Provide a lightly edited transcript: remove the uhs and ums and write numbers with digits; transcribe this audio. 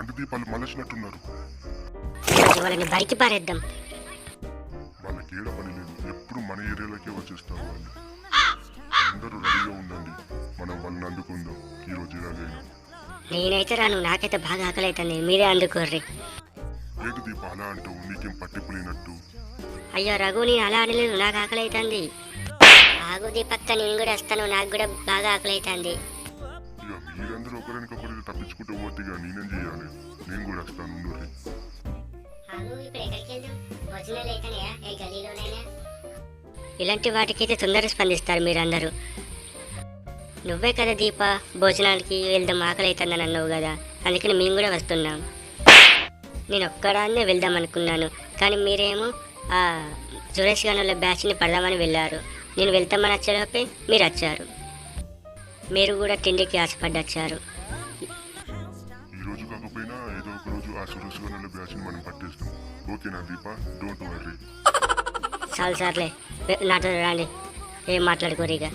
రెండు దీపాలు మలచినట్టున్నారు. వాళ్ళని బరికి పారేద్దాం. వాళ్ళకి ఏడ పని లేదు, ఎప్పుడు మన ఏరియాలకే వచ్చేస్తారు వాళ్ళు. అందరూ రెడీగా ఉండండి, మనం వాళ్ళని అందుకుందాం ఈరోజు ఎలాగైనా. నేనైతే రాను, నాకైతే బాగా ఆకలి అవుతుంది, మీరే అందుకోర్రి. ఏడు దీప అలా అంటావు, నీకేం పట్టిపోయినట్టు? అయ్యో రఘు, నేను అలా అనలేదు, నాకు ఆకలి అవుతుంది. ఆగు దీపక్క, నేను కూడా వస్తాను, నాకు కూడా బాగా ఆకలి అవుతుంది. ఇక మీరందరూ ఒకరికొకరికి తప్పించుకుంటూ పోతే నేనేం చేయాలి? నేను కూడా వస్తాను, ఉండుర్రి. ఇలాంటి వాటికైతే తొందరగా స్పందిస్తారు మీరందరూ. నువ్వే కదా దీప, భోజనానికి వెళ్దాం ఆకలి అవుతుందని అన్నావు కదా, అందుకని మేము కూడా వస్తున్నాం. నేను ఒక్కడాన్నే వెళ్దాం అనుకున్నాను, కానీ మీరేమో ఆ సురేష్ గారి బ్యాచ్ని పడదామని వెళ్ళారు. నేను వెళ్తామని వచ్చేలోపే మీరు వచ్చారు. మీరు కూడా తిండికి ఆశపడ్డి వచ్చారు. ఈ రోజు కాకపోయినా ఏదో ఒక రోజు ఆ సురేష్ గారి బ్యాచ్ని మనం పట్టేస్తాం. ఓకేనా దీప? Don't worry. చాలు సార్లే, నాతో రండి, ఏం మాట్లాడుకోరు ఇక.